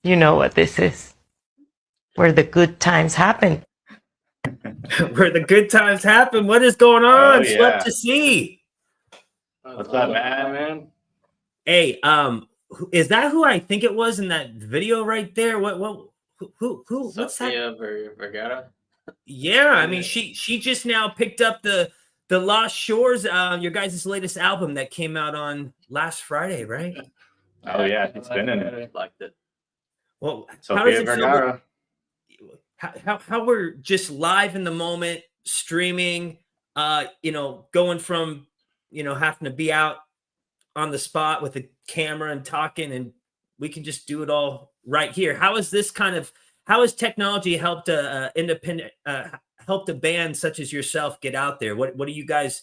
You know what this is. Where the good times happen. Where the good times happen. What is going on? Oh, yeah. Swept to see. What's up, man? Hey, is that who I think it was in that video right there? Who what's that? Vergara? Yeah, I mean, she just now picked up the Lost Shores, your guys' latest album that came out on last Friday, right? Oh yeah, it's been in it. Liked it. Well, how does Sofia it Vergara. feel? How we're just live in the moment, streaming, going from, having to be out on the spot with a camera and talking, and we can just do it all right here. How has technology helped helped a band such as yourself get out there? What do you guys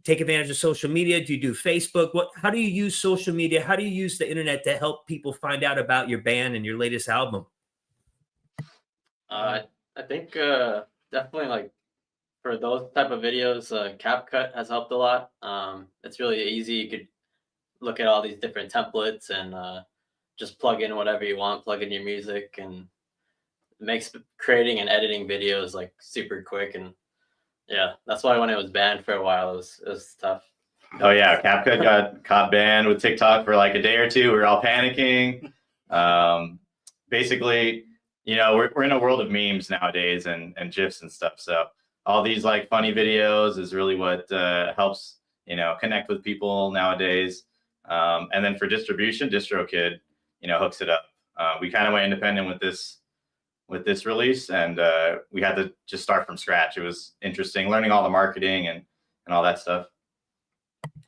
take advantage of social media? Do you do Facebook? How do you use social media? How do you use the internet to help people find out about your band and your latest album? I think definitely, like, for those type of videos, CapCut has helped a lot. It's really easy. You could look at all these different templates and just plug in whatever you want, plug in your music, and it makes creating and editing videos like super quick. And yeah, that's why when it was banned for a while, it was tough. Oh yeah, CapCut got caught banned with TikTok for like a day or two. We were all panicking. Basically, we're in a world of memes nowadays and GIFs and stuff. So all these like funny videos is really what helps connect with people nowadays. And then for distribution, DistroKid hooks it up. We kind of went independent with this release, and we had to just start from scratch. It was interesting learning all the marketing and all that stuff.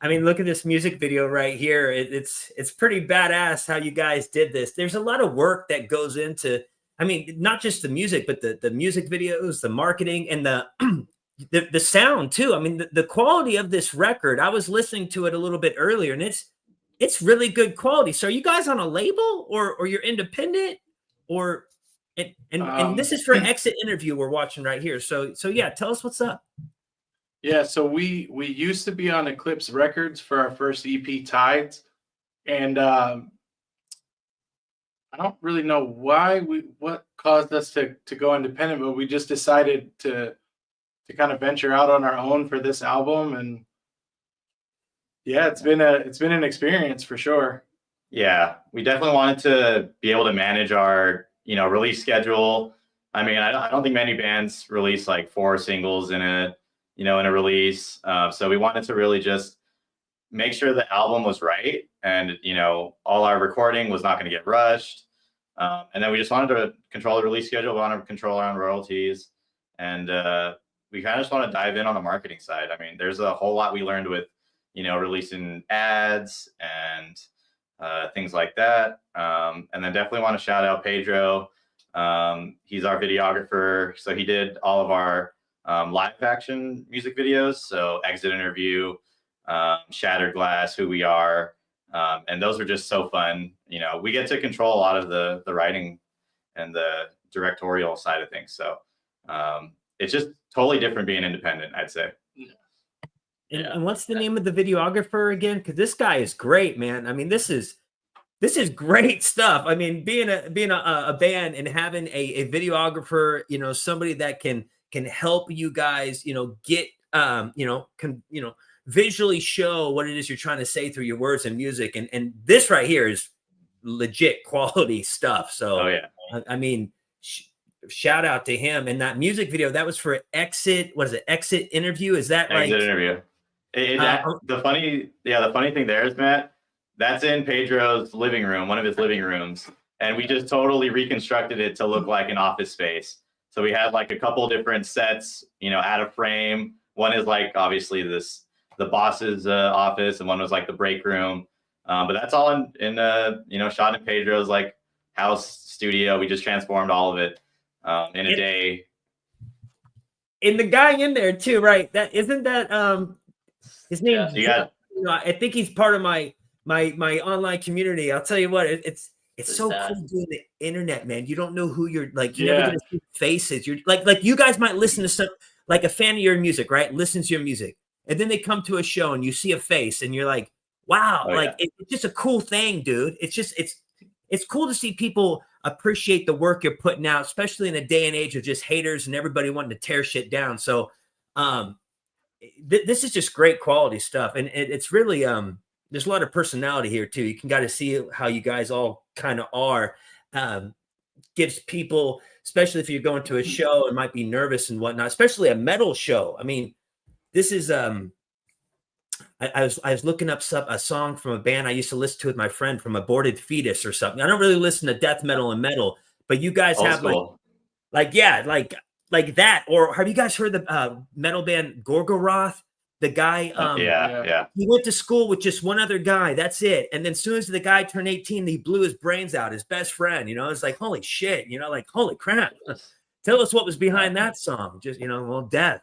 I mean, look at this music video right here. It's pretty badass how you guys did this. There's a lot of work that goes into, I mean, not just the music, but the music videos, the marketing, and the sound too. I mean, the quality of this record, I was listening to it a little bit earlier, and it's really good quality. So are you guys on a label or you're independent, or and this is for Exit Interview we're watching right here. So yeah, tell us what's up. Yeah, so we used to be on Eclipse Records for our first EP, Tides, and I don't really know what caused us to go independent, but we just decided to kind of venture out on our own for this album, and yeah, it's been an experience for sure. Yeah, we definitely wanted to be able to manage our release schedule. I mean, I don't think many bands release like 4 singles in a release. So we wanted to really just make sure the album was right, and all our recording was not going to get rushed. And then we just wanted to control the release schedule. We wanted to control our own royalties, and we kind of just want to dive in on the marketing side. I mean, there's a whole lot we learned with releasing ads and things like that. And then definitely want to shout out Pedro. He's our videographer, so he did all of our live action music videos. So Exit Interview, Shattered Glass, Who We Are, and those were just so fun. We get to control a lot of the writing and the directorial side of things. So it's just totally different being independent, I'd say. And what's the name of the videographer again? Because this guy is great, man. I mean, this is great stuff. I mean, being a band and having a videographer, somebody that can help you guys, get visually show what it is you're trying to say through your words and music. And this right here is legit quality stuff. So oh yeah, I mean, shout out to him. And that music video, that was for Exit. What is it? Exit Interview? Is that right? Exit Interview. The funny thing there is, Matt, that's in Pedro's living room, one of his living rooms, and we just totally reconstructed it to look like an office space. So we had like a couple different sets, out of frame. One is like obviously the boss's office, and one was like the break room. But that's all in shot in Pedro's like house studio. We just transformed all of it in a day. And the guy in there too, right? That isn't that his name. Yeah, I think he's part of my online community. I'll tell you what, it's It's so sad. cool doing the internet, man. You don't know who you're like. You're never Yeah. gonna see faces. You're like you guys might listen to some like a fan of your music, right? Listens to your music, and then they come to a show and you see a face, and you're like, wow, Oh, like it's just a cool thing, dude. It's cool to see people appreciate the work you're putting out, especially in a day and age of just haters and everybody wanting to tear shit down. So, this is just great quality stuff, and it's really there's a lot of personality here too. You can got to see how you guys all kind of are. Gives people, especially if you're going to a show and might be nervous and whatnot, especially a metal show. I mean, this is I was looking up a song from a band I used to listen to with my friend from Aborted Fetus or something. I don't really listen to death metal and metal, but you guys Old have school. like that. Or have you guys heard the metal band Gorgoroth? The guy, Yeah. he went to school with just one other guy. That's it. And then as soon as the guy turned 18, he blew his brains out, his best friend. You know, it's like, holy shit, you know, like, holy crap. Tell us what was behind that song. Just, you know, well, death.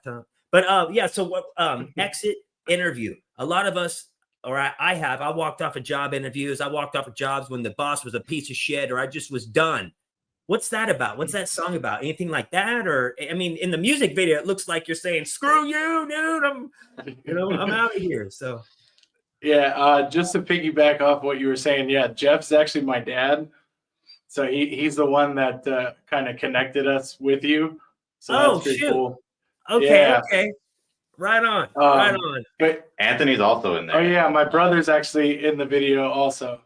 But yeah, so what exit interview. A lot of us, or I walked off of job interviews. I walked off of jobs when the boss was a piece of shit, or I just was done. What's that about? What's that song about? Anything like that? Or I mean, in the music video, it looks like you're saying, screw you, dude. I'm out of here. So Yeah, just to piggyback off what you were saying, yeah, Jeff's actually my dad. So he's the one that kind of connected us with you. So that's pretty shoot. cool. Okay, Yeah. okay. Right on. Right on. But Anthony's also in there. oh yeah, my brother's actually in the video also.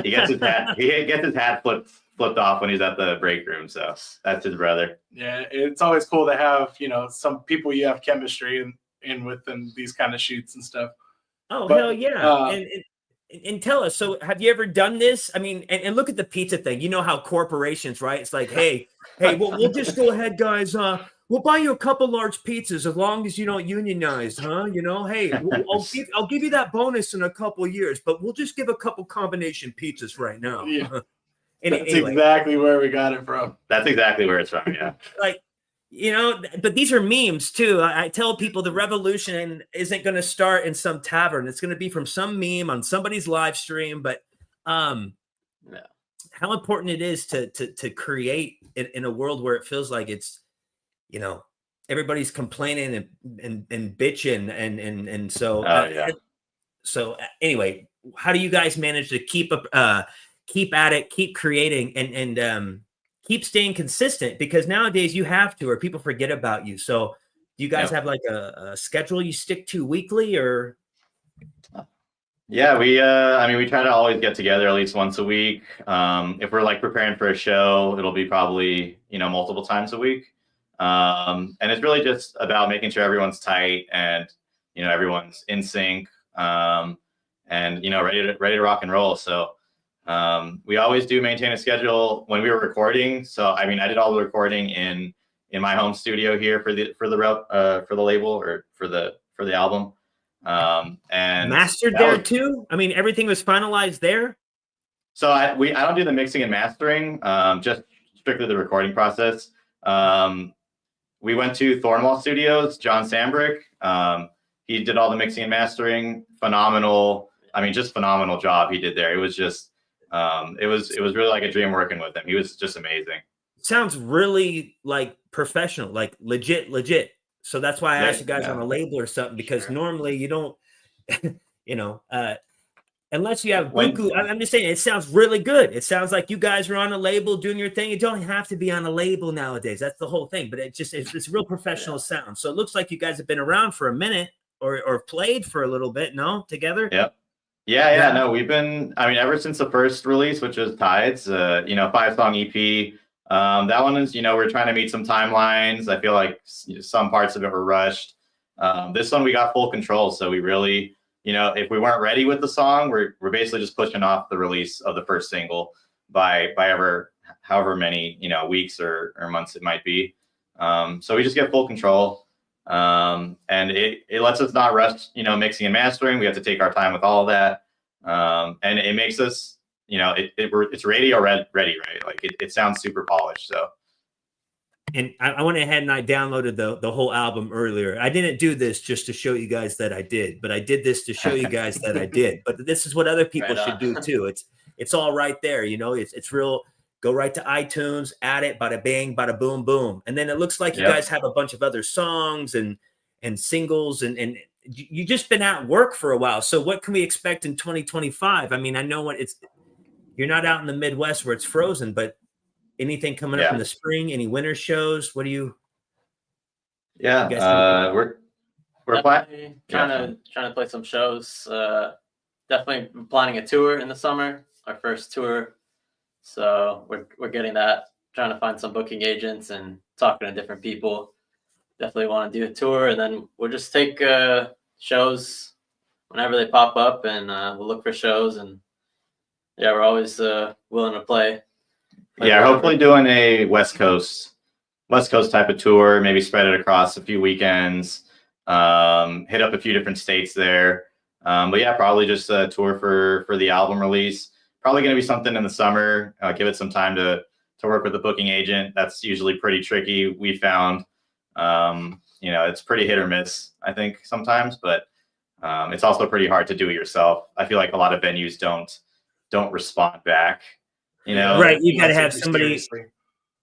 He gets his hat. He gets his hat flipped off when he's at the break room. So that's his brother. Yeah, it's always cool to have, you know, some people you have chemistry in with in these kind of shoots and stuff. Oh, But, hell yeah. And tell us, so have you ever done this? I mean, and look at the pizza thing. You know how corporations, right? It's like, hey, we'll just go ahead, guys. We'll buy you a couple large pizzas as long as you don't unionize, huh? You know, hey, I'll give you that bonus in a couple of years, but we'll just give a couple combination pizzas right now. Yeah. Anyway, That's exactly where we got it from. That's exactly where it's from. Yeah. like, you know, but these are memes too. I tell people the revolution isn't going to start in some tavern. It's going to be from some meme on somebody's live stream. But how important it is to create in a world where it feels like it's, you know, everybody's complaining and bitching and so so anyway, how do you guys manage to keep at it, keep creating and keep staying consistent? Because nowadays you have to, or people forget about you. So do you guys have like a schedule you stick to weekly or? Yeah, I mean, we try to always get together at least once a week. If we're like preparing for a show, it'll be probably, you know, multiple times a week. And it's really just about making sure everyone's tight and, you know, everyone's in sync, and, you know, ready to rock and roll. So, we always do maintain a schedule when we were recording. So, I mean, I did all the recording in my home studio here for the label or for the album. And mastered there too. I mean, everything was finalized there. So I don't do the mixing and mastering, just strictly the recording process. We went to Thornwall Studios, John Sambrick. He did all the mixing and mastering. Phenomenal. I mean, just phenomenal job he did there. It was just, it was really like a dream working with him. He was just amazing. Sounds really like professional, like legit. So that's why I asked you guys on a label or something, because normally you don't, you know, unless you have buku. I'm just saying, it sounds really good. It sounds like you guys are on a label doing your thing. You don't have to be on a label nowadays. That's the whole thing. But it's real professional sound. So it looks like you guys have been around for a minute or played for a little bit, no? Together? Yep. Yeah. No, we've been, I mean, ever since the first release, which was Tides, you know, 5-song EP. That one is, you know, we're trying to meet some timelines. I feel like some parts of it were rushed. This one we got full control. So we really, you know, if we weren't ready with the song, we're basically just pushing off the release of the first single by however many, you know, weeks or months it might be. So we just get full control. And it lets us not rush, you know, mixing and mastering. We have to take our time with all of that. And it makes us, you know, it's radio ready, right? Like it sounds super polished. So. And I went ahead and I downloaded the whole album earlier. I didn't do this just to show you guys that I did, but I did this to show you guys that I did. But this is what other people should do too. it's all right there. You know, it's real. Go right to iTunes, add it, bada bang, bada boom, boom. And then it looks like you Yep. guys have a bunch of other songs and singles, and you just been at work for a while. So what can we expect in 2025? I mean, I know you're not out in the Midwest where it's frozen, but anything coming up in the spring, any winter shows? What do you? Yeah, you guys we're planning. Trying to play some shows. Definitely planning a tour in the summer, our first tour. So we're getting that, trying to find some booking agents and talking to different people. Definitely want to do a tour, and then we'll just take shows whenever they pop up, and we'll look for shows. And yeah, we're always willing to play. Yeah, hopefully doing a West Coast type of tour, maybe spread it across a few weekends, hit up a few different states there. But yeah, probably just a tour for the album release. Probably going to be something in the summer. Give it some time to work with the booking agent. That's usually pretty tricky. We found, it's pretty hit or miss, I think, sometimes, but it's also pretty hard to do it yourself. I feel like a lot of venues don't respond back. Right? You got to have somebody.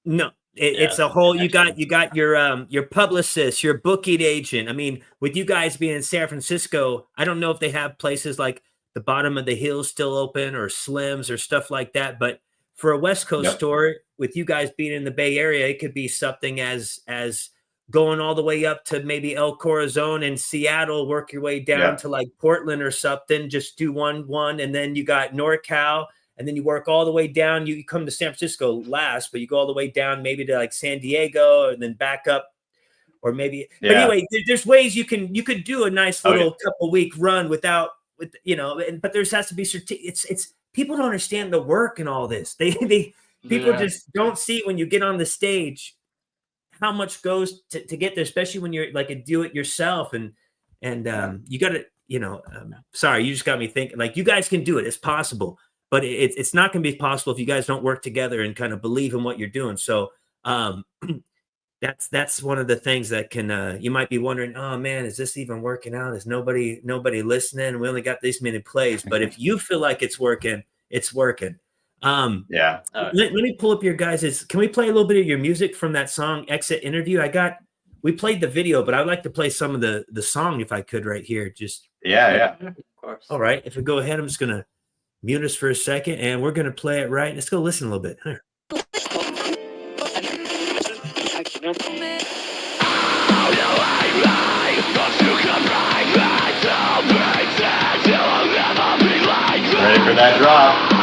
No, it's a whole. You got your publicist, your booking agent. I mean, with you guys being in San Francisco, I don't know if they have places like the Bottom of the Hill still open or Slim's or stuff like that. But for a West Coast store, with you guys being in the Bay Area, it could be something as going all the way up to maybe El Corazon in Seattle, work your way down to like Portland or something. Just do one, and then you got NorCal, and then you work all the way down. You come to San Francisco last, but you go all the way down maybe to like San Diego, and then back up. Or maybe, but anyway, there's ways you could do a nice little couple week run but there has to be it's people don't understand the work and all this. People just don't see when you get on the stage how much goes to get there, especially when you're like a do it yourself and you got to, sorry, you just got me thinking, like, you guys can do it. It's possible, but it's not going to be possible if you guys don't work together and kind of believe in what you're doing. So, that's one of the things that can you might be wondering, oh man, is this even working out? Is nobody listening? We only got this many plays. But if you feel like it's working, it's working. Let me pull up your guys's. Can we play a little bit of your music from that song Exit Interview? We played the video, but I'd like to play some of the song if I could right here. Just of course. All right, if we go ahead, I'm just gonna mute us for a second and we're gonna play it right. Let's go listen a little bit. Here. Ready for that drop.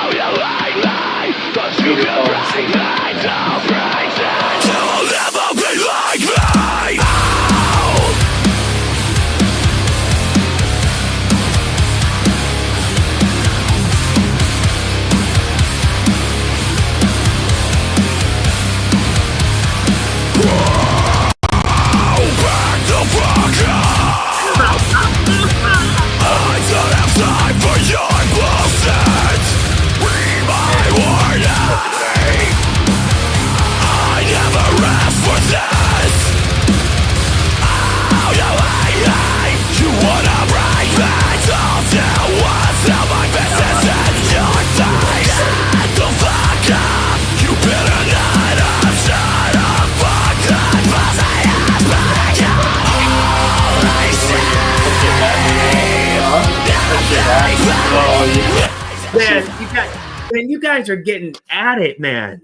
Man, you guys are getting at it, man.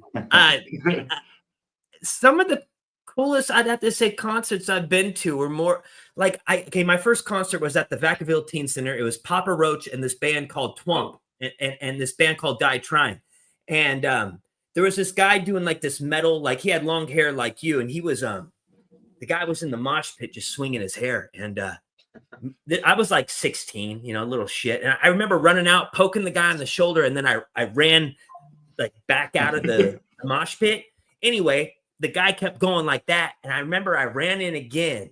Some of the coolest, I'd have to say, concerts I've been to were more like my first concert was at the Vacaville Teen Center. It was Papa Roach and this band called Twump and this band called Die Trying. And there was this guy doing like this metal, like he had long hair like you, and he was the guy was in the mosh pit just swinging his hair. And I was like 16, little shit. And I remember running out, poking the guy on the shoulder, and then I ran like back out of the mosh pit. Anyway, the guy kept going like that. And I remember I ran in again.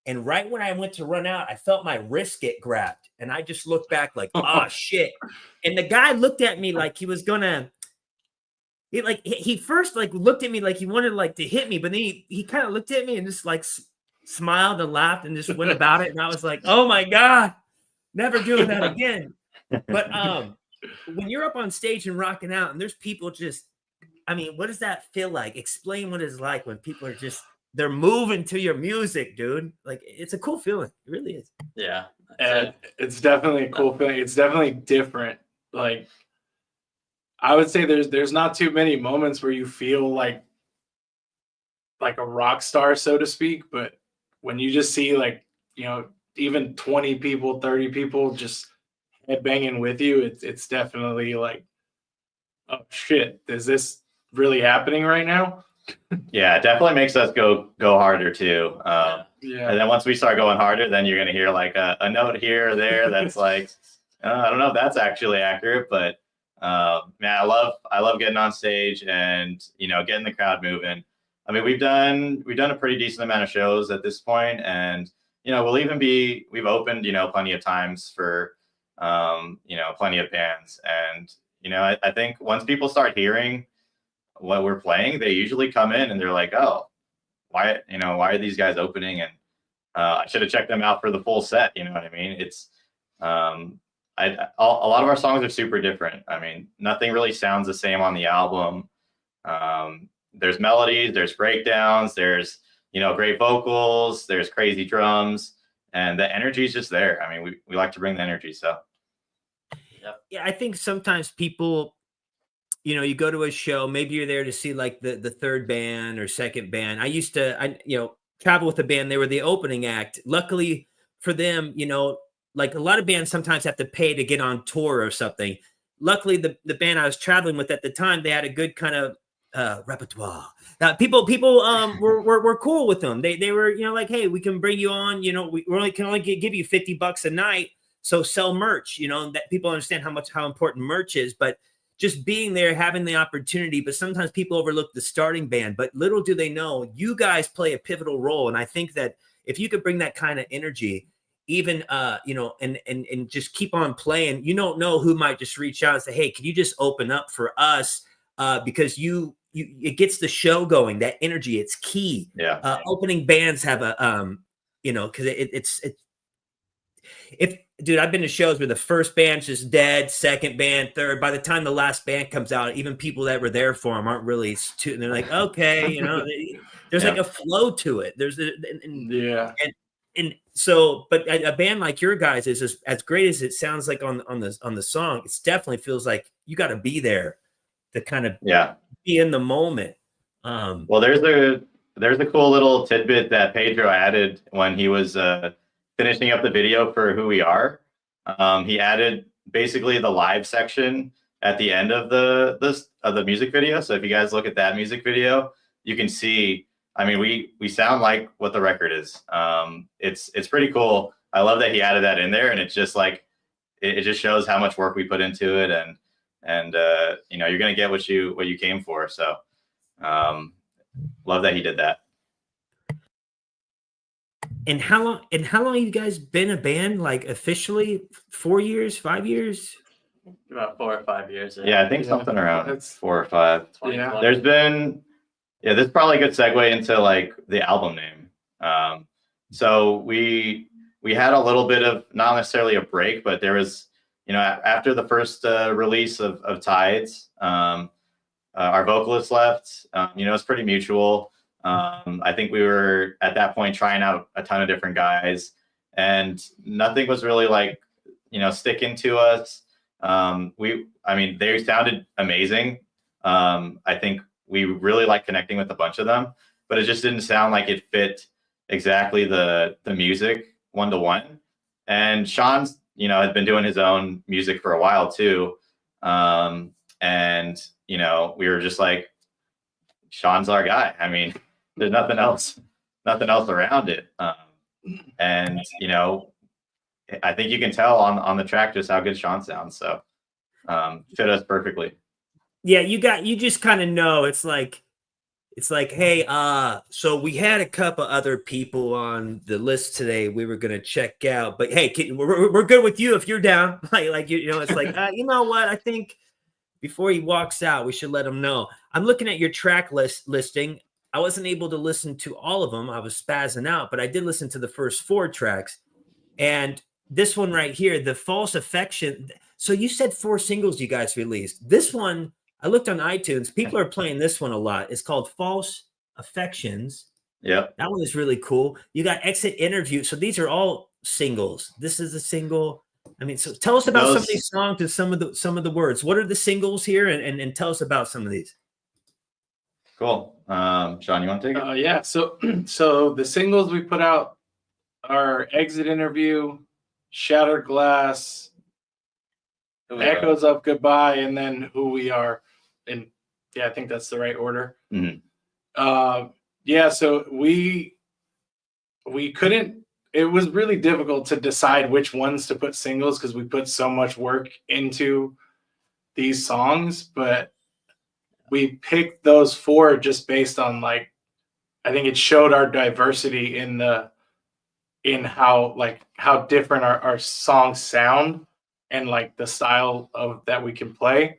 And right when I went to run out, I felt my wrist get grabbed. And I just looked back like, oh, shit. And the guy looked at me like he was going to, he first like looked at me like he wanted like to hit me. But then he kind of looked at me and just like smiled and laughed and just went about it. And I was like, oh my God, never doing that again. But when you're up on stage and rocking out, and there's people just, I mean, what does that feel like? Explain what it's like when people are just, they're moving to your music, dude. Like, it's a cool feeling. It really is. Yeah. And it's definitely a cool feeling. It's definitely different. Like, I would say there's not too many moments where you feel like a rock star, so to speak, but when you just see, like, you know, even 20 people, 30 people just headbanging with you, it's definitely like, oh shit, is this really happening right now? Yeah, it definitely makes us go harder too. Yeah. And then once we start going harder, then you're gonna hear like a note here or there that's like, I don't know if that's actually accurate, but man, I love getting on stage and, you know, getting the crowd moving. I mean, we've done a pretty decent amount of shows at this point, and, you know, we've opened, you know, plenty of times for you know, plenty of bands, and, you know, I think once people start hearing what we're playing, they usually come in and they're like, oh, why are these guys opening? And I should have checked them out for the full set. You know what I mean? It's a lot of our songs are super different. I mean, nothing really sounds the same on the album. There's melodies, there's breakdowns, there's, you know, great vocals, there's crazy drums, and the energy is just there. I mean, we like to bring the energy. So Yeah, I think sometimes people, you know, you go to a show, maybe you're there to see like the third band or second band. I you know, travel with a band. They were the opening act. Luckily for them, you know, like a lot of bands sometimes have to pay to get on tour or something. Luckily, the band I was traveling with at the time, they had a good kind of repertoire. People were cool with them. They were, you know, like, hey, we can bring you on. You know, we can only give you $50 a night, so sell merch. You know, that people understand how important merch is, but just being there, having the opportunity. But sometimes people overlook the starting band, but little do they know, you guys play a pivotal role. And I think that if you could bring that kind of energy, even, you know, and just keep on playing, you don't know who might just reach out and say, hey, can you just open up for us? Because it gets the show going, that energy, it's key. yeah, Opening bands have a, you know, cause dude, I've been to shows where the first band's just dead, second band, third. By the time the last band comes out, even people that were there for them aren't really too, and they're like, okay, you know, there's like a flow to it. And so, but a band like your guys is as great as it sounds like on the song. It definitely feels like you got to be there to kind of be in the moment. Well, there's a cool little tidbit that Pedro added when he was finishing up the video for Who We Are. He added basically the live section at the end of the music video. So if you guys look at that music video, you can see, I mean, we sound like what the record is. It's pretty cool. I love that he added that in there, and it's just like, it just shows how much work we put into it, and you know, you're gonna get what you came for. So love that he did that. And how long have you guys been a band, like officially? 4 years, 5 years? About 4 or 5 years. Yeah, I think something around 4 or 5. Yeah. There's been, this is probably a good segue into like the album name. So we had a little bit of, not necessarily a break, but there was, you know, after the first release of Tides, our vocalist left. You know, it's pretty mutual. I think we were at that point trying out a ton of different guys, and nothing was really like, you know, sticking to us. I mean, they sounded amazing. I think we really liked connecting with a bunch of them, but it just didn't sound like it fit exactly the music one-to-one. And Sean's, you know, had been doing his own music for a while too. And, you know, we were just like, Sean's our guy. I mean, there's nothing else around it. And, you know, I think you can tell on the track just how good Sean sounds. So fit us perfectly. Yeah, you just kind of know. It's like, hey, so we had a couple other people on the list today we were gonna check out, but hey, we're good with you if you're down. Like you know, it's like, you know what? I think before he walks out, we should let him know. I'm looking at your track listing. I wasn't able to listen to all of them. I was spazzing out, but I did listen to the first 4 tracks. And this one right here, the False Affection. So you said 4 singles you guys released. This one, I looked on iTunes. People are playing this one a lot. It's called False Affections. Yep. That one is really cool. You got Exit Interview. So these are all singles. This is a single. I mean, so tell us about some of these songs and some of the words. What are the singles here? And tell us about some of these. Cool. Sean, you want to take it? Yeah. So the singles we put out are Exit Interview, Shattered Glass, Echoes of Goodbye, and then Who We Are. And yeah, I think that's the right order. Mm-hmm. Yeah, so we couldn't, it was really difficult to decide which ones to put singles because we put so much work into these songs, but we picked those 4 just based on I think it showed our diversity in how different our songs sound and the style of that we can play.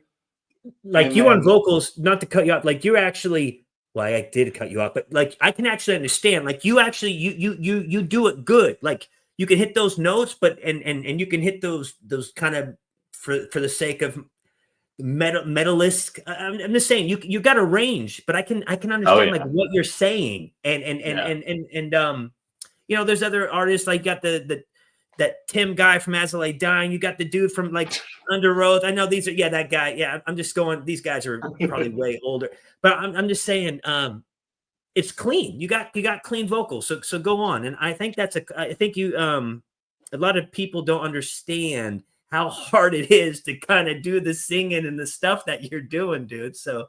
On vocals, not to cut you off, you're actually, well, I did cut you off, but I can actually understand. You actually you do it good. You can hit those notes, but and you can hit those kind of for the sake of metalist. I'm just saying you got a range, but I can understand what you're saying, and there's other artists got that Tim guy from As I Lay Dying. You got the dude from Under Oath. I know these are that guy. Yeah, I'm just going. These guys are probably way older, but I'm just saying it's clean. You got clean vocals. So go on. And I think I think you a lot of people don't understand how hard it is to kind of do the singing and the stuff that you're doing, dude. So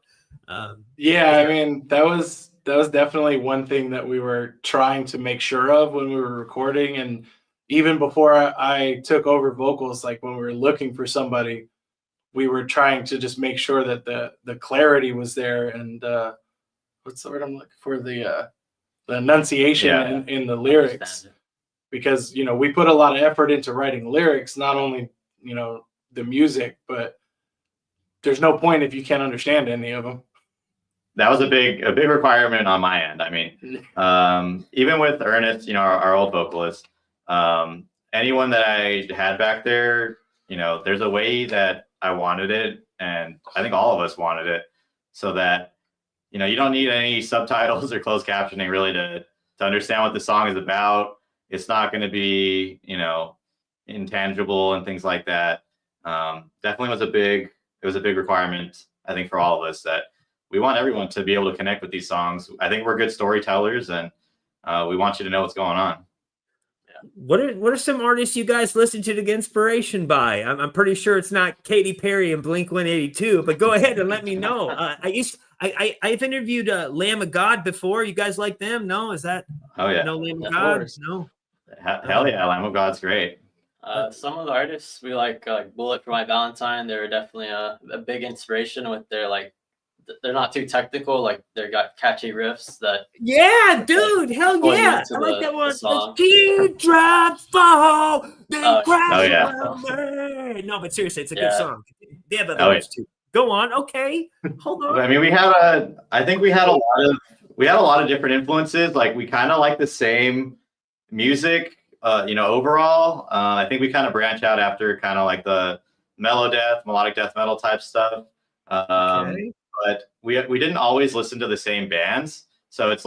yeah, I mean that was definitely one thing that we were trying to make sure of when we were recording. And even before I took over vocals, when we were looking for somebody, we were trying to just make sure that the clarity was there. And what's the word I'm looking for? The enunciation in the lyrics, because we put a lot of effort into writing lyrics, not only the music, but there's no point if you can't understand any of them. That was a big requirement on my end. I mean, even with Ernest, our old vocalist, anyone that I had back there, there's a way that I wanted it, and I think all of us wanted it, so that you don't need any subtitles or closed captioning really to understand what the song is about. It's not going to be intangible and things like that. Definitely was a big requirement, I think, for all of us, that we want everyone to be able to connect with these songs. I think we're good storytellers, and we want you to know what's going on. What are some artists you guys listen to get inspiration by? I'm pretty sure it's not Katy Perry and Blink-182, but go ahead and let me know. I've interviewed Lamb of God before. You guys like them? No, is that? Oh yeah. No Lamb of God. No. Hell yeah, Lamb of God's great. Some of the artists we like Bullet for My Valentine. They're definitely a big inspiration with their they're not too technical. They got catchy riffs that. Yeah, dude. Hell yeah. I like that one. The teardrops fall. No, but seriously, it's a good song. They have other ones too. Go on. Okay. Hold on. I mean, I think we had a lot of different influences. We kind of like the same music, overall. I think we kind of branch out after kind of the melodic death metal type stuff. Okay. But we didn't always listen to the same bands. So it's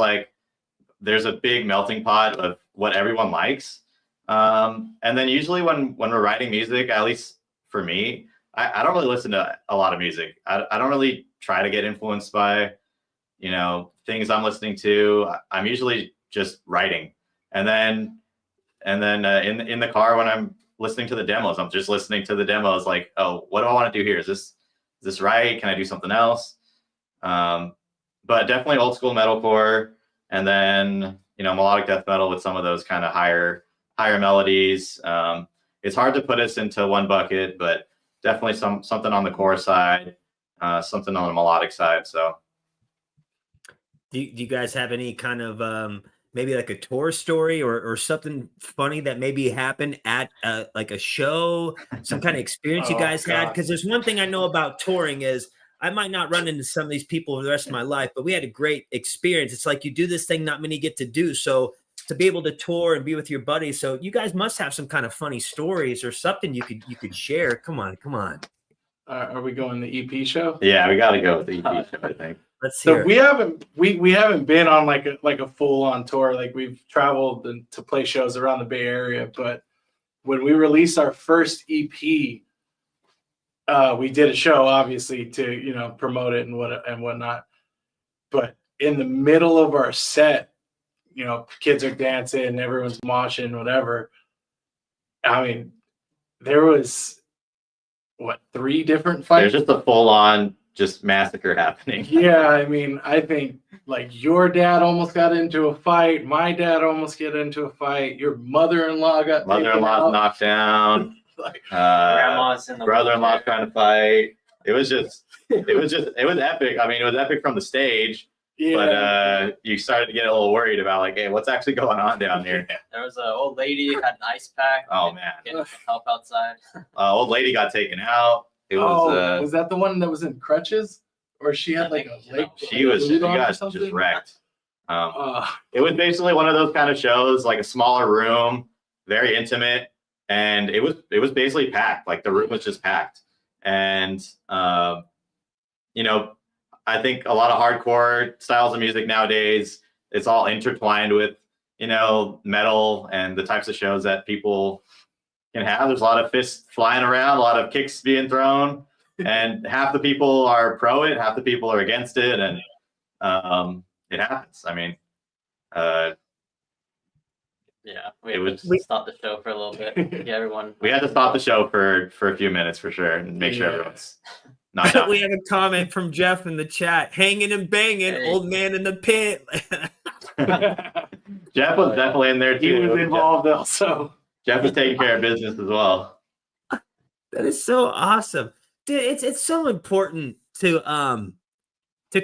there's a big melting pot of what everyone likes. And then usually when we're writing music, at least for me, I don't really listen to a lot of music. I don't really try to get influenced by, things I'm listening to. I'm usually just writing. And then in the car when I'm listening to the demos, I'm just listening to the demos oh, what do I want to do here? Is this right? Can I do something else? But definitely old school metalcore, and then melodic death metal with some of those kind of higher melodies. It's hard to put us into one bucket, but definitely something on the core side, something on the melodic side. So do you guys have any kind of maybe a tour story or something funny that maybe happened at a show, some kind of experience you guys had? Because there's one thing I know about touring is I might not run into some of these people for the rest of my life, but we had a great experience. It's you do this thing not many get to do. So to be able to tour and be with your buddies. So you guys must have some kind of funny stories or something you could share. Come on. Are we going the EP show? Yeah, we got to go with the EP show, I think. Let's So hear it. we haven't been on like a full on tour. Like we've traveled to play shows around the Bay Area, but when we released our first EP, we did a show obviously to promote it and whatnot. But in the middle of our set, kids are dancing, everyone's moshing, whatever. I mean, there was 3 different fights. There's just a full on just massacre happening. Yeah, I mean, I think like your dad almost got into a fight. My dad almost got into a fight. Your mother-in-law got Mother-in-law's knocked down. Like, Grandma's in the Brother-in-law's trying to fight. It was epic. I mean, it was epic from the stage, yeah. but you started to get a little worried about like, hey, what's actually going on down here? There was an old lady had an ice pack. Oh man, Getting some help outside. old lady got taken out. It was was that the one that was in crutches, or she had like a leg? she got just wrecked. It was basically one of those kind of shows, like a smaller room, very intimate, and it was basically packed. Like the room was just packed, and I think a lot of hardcore styles of music nowadays, it's all intertwined with metal and the types of shows that people can have. There's a lot of fists flying around, a lot of kicks being thrown, and half the people are pro it, half the people are against it, and it happens. I mean, we had to stop the show for a little bit. Yeah, everyone. We had to stop the show for a few minutes for sure, and make sure everyone's not down. We have a comment from Jeff in the chat. Hanging and banging, Hey. old man in the pit. Jeff was definitely in there He too. was involved also. Jeff was taking care of business as well. That is so awesome, dude. It's so important to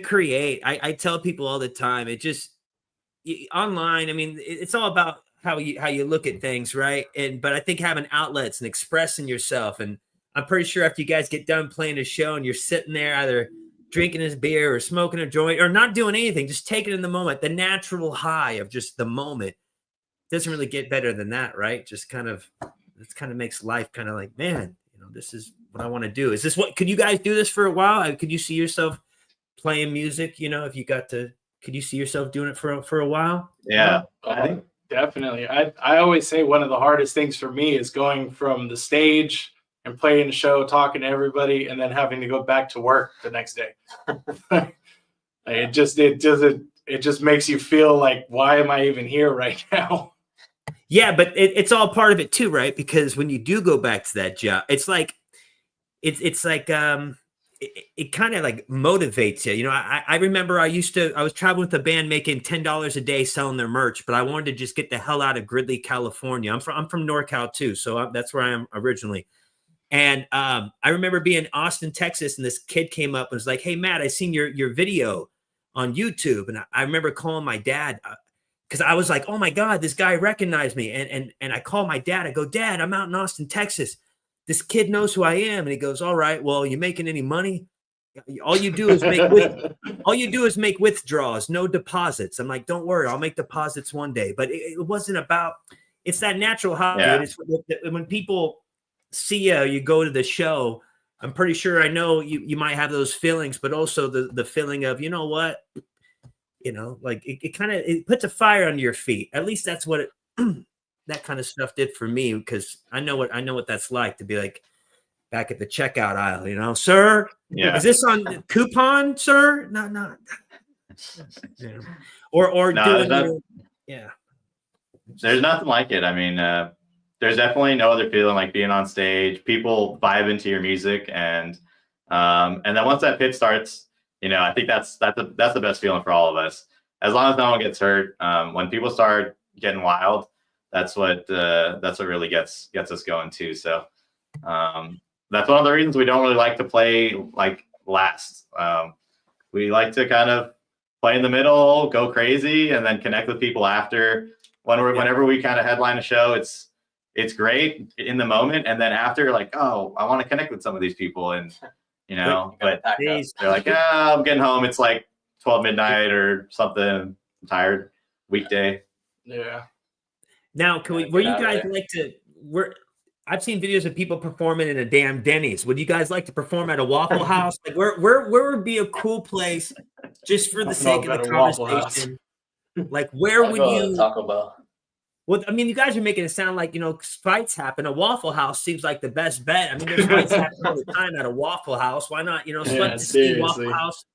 create. I tell people all the time. It just online. I mean, it's all about how you look at things, right? But I think having outlets and expressing yourself. And I'm pretty sure after you guys get done playing a show and you're sitting there either drinking his beer or smoking a joint or not doing anything, just taking in the moment, the natural high of just the moment. Doesn't really get better than that, right? Just this kind of makes life kind of like, man, this is what I want to do. Is this could you guys do this for a while? Could you see yourself playing music? If you got to, could you see yourself doing it for a while? Yeah, I think definitely. I always say one of the hardest things for me is going from the stage and playing the show, talking to everybody, and then having to go back to work the next day. It just makes you feel like, why am I even here right now? Yeah, but it's all part of it too, right? Because when you do go back to that job, it's like it kind of like motivates you. I remember I was traveling with a band making $10 a day selling their merch, but I wanted to just get the hell out of Gridley, California. I'm from NorCal too, so that's where I am originally. And I remember being in Austin, Texas, and this kid came up and was like, "Hey, Matt, I seen your video on YouTube," and I remember calling my dad. Because I was like, oh my God, this guy recognized me. And I called my dad. I go, Dad, I'm out in Austin, Texas. This kid knows who I am. And he goes, all right, well, you making any money? All you do is make withdrawals, no deposits. I'm like, don't worry, I'll make deposits one day. But it wasn't about, it's that natural high. Yeah. It's when people see you go to the show, I'm pretty sure I know you might have those feelings, but also the feeling of, you know what? Like it puts a fire under your feet. At least that's what that kind of stuff did for me, because I know what that's like to be like back at the checkout aisle, sir. Yeah. Is this on coupon, sir? No. Or No, doing yeah. There's nothing like it. I mean, there's definitely no other feeling like being on stage, people vibe into your music, and then once that pit starts, I think that's the best feeling for all of us. As long as no one gets hurt, when people start getting wild, that's what really gets us going too. So that's one of the reasons we don't really like to play like last. We like to kind of play in the middle, go crazy, and then connect with people after. Whenever we kind of headline a show, it's great in the moment, and then after, like, oh, I want to connect with some of these people, and but they're like, I'm getting home. It's like 12 midnight or something. I'm tired. Weekday. Yeah. Now, can we? Gotta Where get you out of guys there. like to? Where I've seen videos of people performing in a damn Denny's. Would you guys like to perform at a Waffle House? Like, where would be a cool place, just for I the don't know sake of about the a Waffle House. conversation? Like, where I'll would go to you? Taco Bell. Well, I mean, you guys are making it sound like, fights happen. A Waffle House seems like the best bet. I mean, there's fights happen all the time at a Waffle House. Why not? Sweat Yeah, to see Waffle seriously. House.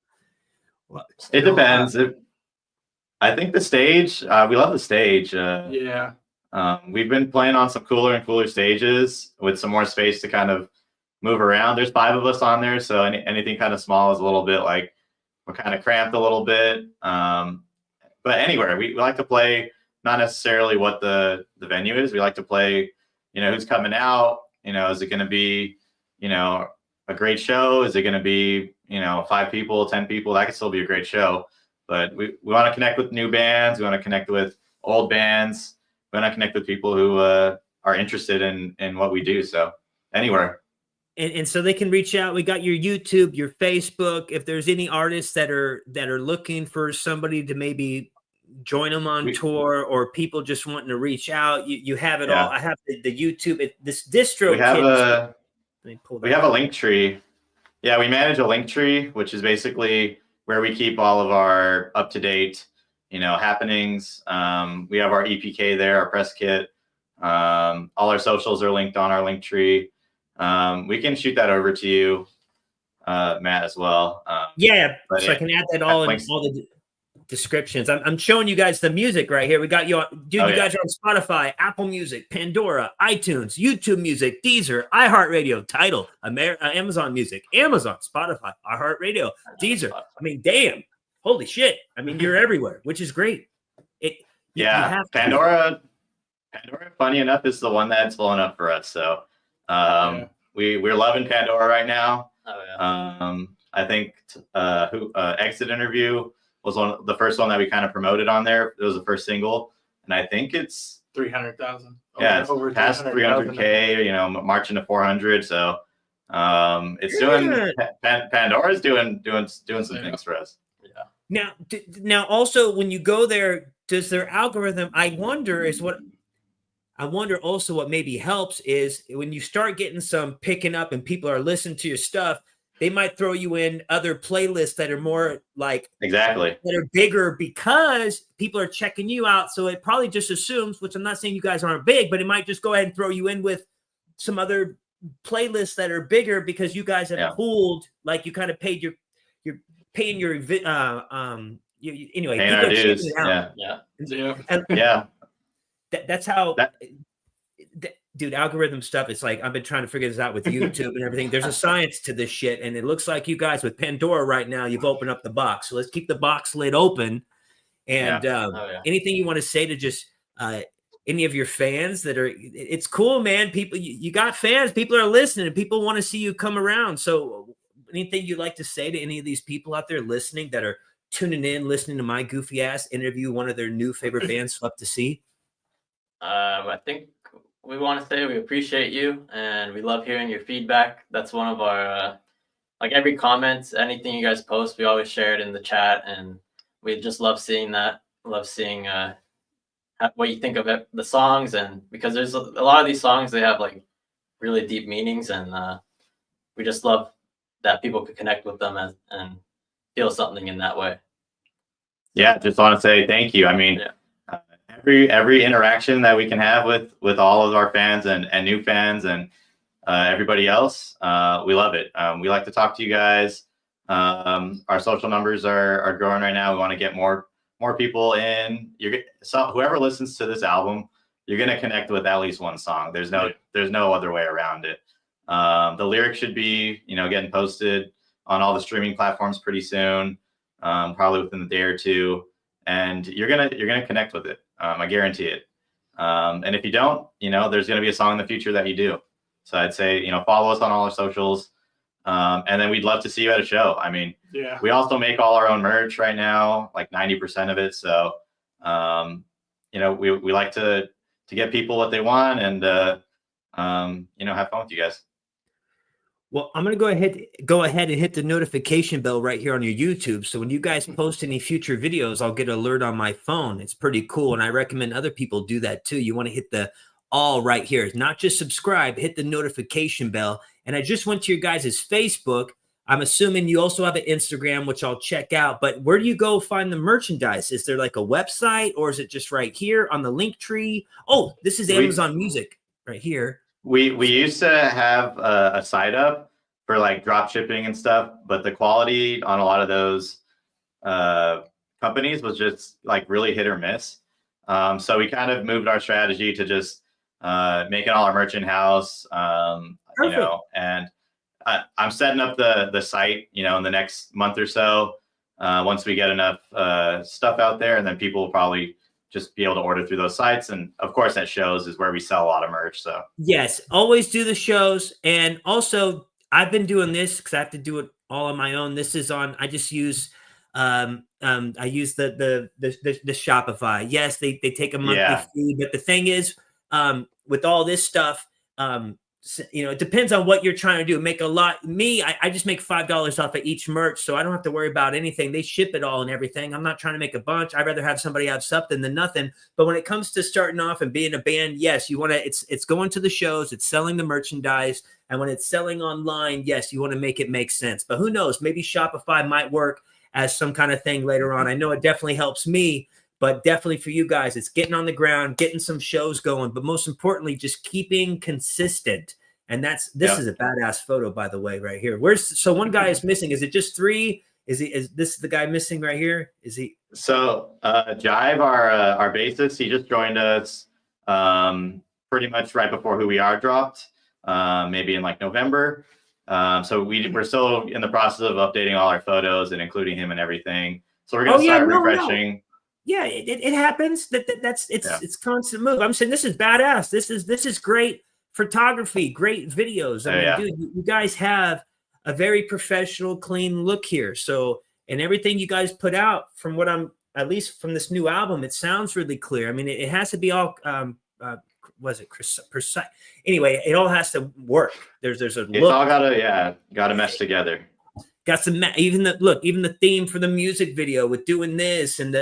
It depends. I think the stage, we love the stage. Yeah. We've been playing on some cooler and cooler stages with some more space to kind of move around. There's 5 of us on there, so anything kind of small is a little bit like we're kind of cramped a little bit. But anywhere, we like to play not necessarily what the venue is. We like to play, who's coming out. Is it going to be, a great show? Is it going to be, 5 people, 10 people? That could still be a great show. But we want to connect with new bands. We want to connect with old bands. We want to connect with people who are interested in what we do. So anywhere. And so they can reach out. We got your YouTube, your Facebook. If there's any artists that are looking for somebody to maybe join them on tour, or people just wanting to reach out, you have it all. I have the YouTube. This distro. We have a link tree. Yeah, we manage a link tree, which is basically where we keep all of our up to date, happenings. We have our EPK there, our press kit. All our socials are linked on our link tree. We can shoot that over to you, Matt, as well. So I can add that all in all the descriptions. I'm showing you guys the music right here. We got you on, dude. You guys are on Spotify, Apple Music, Pandora, iTunes, YouTube Music, Deezer, iHeartRadio, Tidal, Amazon Music, Amazon, Spotify, iHeartRadio, Deezer. I mean, damn, holy shit! I mean, you're everywhere, which is great. Pandora. Funny enough, is the one that's blowing up for us. So we're loving Pandora right now. I think Exit Interview was the first one that we kind of promoted on there. It was the first single, and I think it's 300,000. Yeah, it's over past 300K. Marching to 400. So it's doing. Pandora's doing some things for us. Yeah. Now, also when you go there, does their algorithm? I wonder also what maybe helps is when you start getting some picking up and people are listening to your stuff, they might throw you in other playlists that are more like that are bigger because people are checking you out. So it probably just assumes, which I'm not saying you guys aren't big, but it might just go ahead and throw you in with some other playlists that are bigger because you guys have pooled, like you kind of paid you're paying your anyway. Paying our dues. That's how. Dude, algorithm stuff. It's like I've been trying to figure this out with YouTube and everything. There's a science to this shit, and it looks like you guys with Pandora right now, you've opened up the box. So let's keep the box lid open. And anything you want to say to just any of your fans that are? It's cool, man. People, you got fans. People are listening, and people want to see you come around. So, anything you'd like to say to any of these people out there listening that are tuning in, listening to my goofy ass interview one of their new favorite bands, Love to See? I think we want to say we appreciate you and we love hearing your feedback. That's one of our like every comment, anything you guys post, we always share it in the chat, and we just love seeing that. Love seeing what you think of it, the songs, and because there's a lot of these songs, they have like really deep meanings, and we just love that people could connect with them and feel something in that way. Yeah, just want to say thank you. I mean, every interaction that we can have with all of our fans and new fans and everybody else, we love it. We like to talk to you guys. Our social numbers are growing right now. We want to get more people in. Whoever listens to this album, you're gonna connect with at least one song. There's no other way around it. The lyrics should be getting posted on all the streaming platforms pretty soon, probably within a day or two, and you're gonna connect with it. I guarantee it. And if you don't, there's gonna be a song in the future that you do. So I'd say follow us on all our socials, and then we'd love to see you at a show. I mean, we also make all our own merch right now, like 90% of it. So we like to get people what they want and have fun with you guys. Well, I'm gonna go ahead and hit the notification bell right here on your YouTube. So when you guys post any future videos, I'll get an alert on my phone. It's pretty cool, and I recommend other people do that too. You want to hit the all right here, not just subscribe, hit the notification bell. And I just went to your guys' Facebook. I'm assuming you also have an Instagram, which I'll check out. But where do you go find the merchandise? Is there like a website, or is it just right here on the link tree? Oh, this is Amazon Music right here. We used to have a site up for like drop shipping and stuff, but the quality on a lot of those companies was just like really hit or miss. So we kind of moved our strategy to just making all our merch in house. You know, and I'm setting up the site, you know, in the next month or so. Once we get enough stuff out there, and then people will probably just be able to order through those sites. And of course, at shows is where we sell a lot of merch. So yes, always do the shows. And also, I've been doing this because I have to do it all on my own. This is on. I just use. I use the Shopify. Yes, they take a monthly fee, but the thing is, with all this stuff, you know, it depends on what you're trying to do. Make a lot. I just make $5 off of each merch, so I don't have to worry about anything. They ship it all and everything. I'm not trying to make a bunch. I'd rather have somebody have something than nothing. But when it comes to starting off and being a band, yes, you want to. It's going to the shows. It's selling the merchandise, and when it's selling online, yes, you want to make it make sense. But who knows? Maybe Shopify might work as some kind of thing later on. I know it definitely helps me. But definitely for you guys, it's getting on the ground, getting some shows going, but most importantly, just keeping consistent. And this is a badass photo, by the way, right here. So one guy is missing. Is it just three? Is this the guy missing right here? Is he? So Jive, our bassist, he just joined us pretty much right before Who We Are dropped, maybe in like November. So we're still in the process of updating all our photos and including him and everything. So we're gonna start refreshing. No. Yeah, it happens. It's constant move. I'm saying this is badass. This is great photography, great videos. I mean, dude, you guys have a very professional, clean look here. So, and everything you guys put out, from what I'm, at least from this new album, it sounds really clear. I mean, it has to be all, was it precise? Anyway, it all has to work. There's a look. It's all gotta mesh together. Got some, even the theme for the music video with doing this and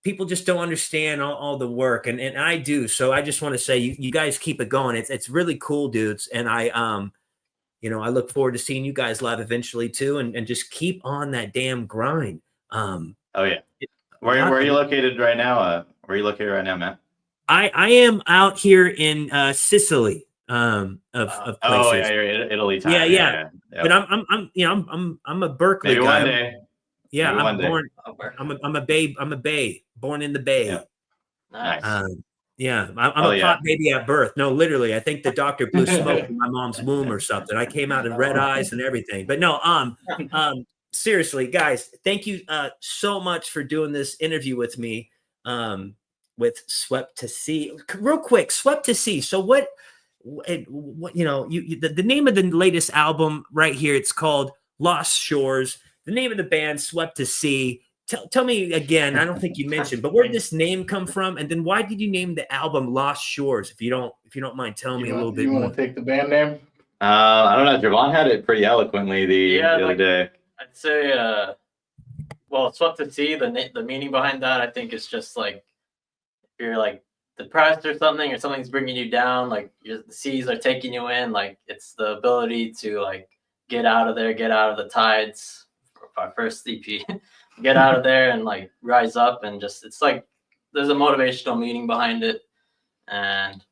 people just don't understand all the work, and I do. So I just want to say, you guys keep it going. It's really cool, dudes. And I I look forward to seeing you guys live eventually too, and just keep on that damn grind. Where are you located right now? Where are you located right now, Matt? I am out here in Sicily. Of places. Oh yeah, you're in Italy time. Yeah. But I'm a Berkeley Maybe guy. one day. Yeah, Maybe I'm born. I'm a babe. I'm a bay, born in the bay. Yeah. Nice. I'm a pot baby at birth. No, literally, I think the doctor blew smoke in my mom's womb or something. I came out in red eyes and everything. But no, seriously, guys, thank you so much for doing this interview with me. With Swept to Sea, real quick, Swept to Sea. So what the name of the latest album right here? It's called Lost Shores. The name of the band, Swept to Sea. Tell me again. I don't think you mentioned, but where did this name come from? And then why did you name the album Lost Shores? If you don't mind telling me a little bit more. You want to take the band name? I don't know. Javon had it pretty eloquently the other day. I'd say, Swept to Sea. The meaning behind that, I think, is just like, if you're like depressed or something's bringing you down, like the seas are taking you in. Like, it's the ability to like get out of there, get out of the tides. Our first EP, get out of there and like rise up, and just, it's like there's a motivational meaning behind it, and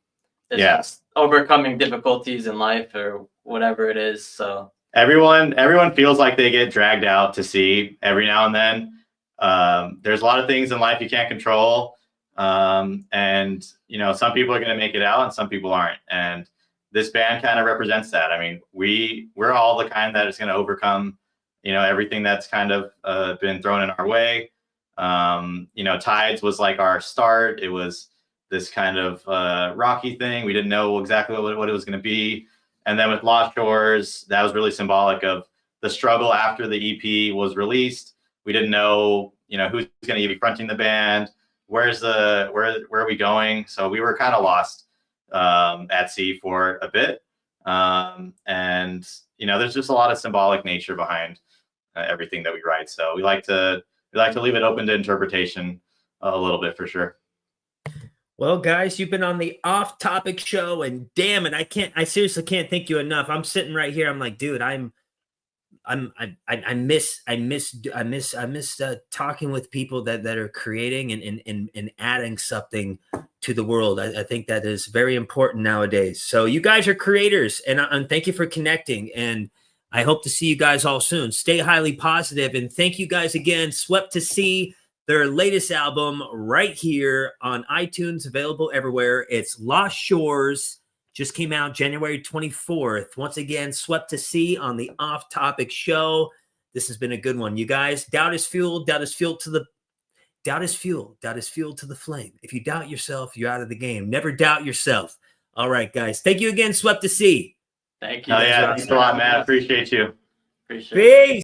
it's just overcoming difficulties in life or whatever it is. So everyone feels like they get dragged out to sea every now and then. There's a lot of things in life you can't control, and some people are going to make it out and some people aren't, and this band kind of represents that. I mean, we're all the kind that is going to overcome everything that's kind of been thrown in our way. Tides was like our start. It was this kind of rocky thing. We didn't know exactly what it was going to be. And then with Lost Shores, that was really symbolic of the struggle after the EP was released. We didn't know, who's going to be fronting the band. Where are we going? So we were kind of lost at sea for a bit. And there's just a lot of symbolic nature behind everything that we write. So we like to leave it open to interpretation a little bit for sure. Well, guys, you've been on the Off Topic Show, and damn it, I seriously can't thank you enough. I'm sitting right here. I'm like, dude, I miss talking with people that are creating and adding something to the world. I think that is very important nowadays. So you guys are creators, and thank you for connecting. And I hope to see you guys all soon. Stay highly positive, and thank you guys again. Swept to See, their latest album right here on iTunes, available everywhere. It's Lost Shores. Just came out January 24th. Once again, Swept to See on the Off Topic Show. This has been a good one. You guys, doubt is fuel. Doubt is fuel to the flame. If you doubt yourself, you're out of the game. Never doubt yourself. All right, guys. Thank you again, Swept to See. Thank you. Oh yeah, thanks a lot, man. Appreciate you. Appreciate it. Peace.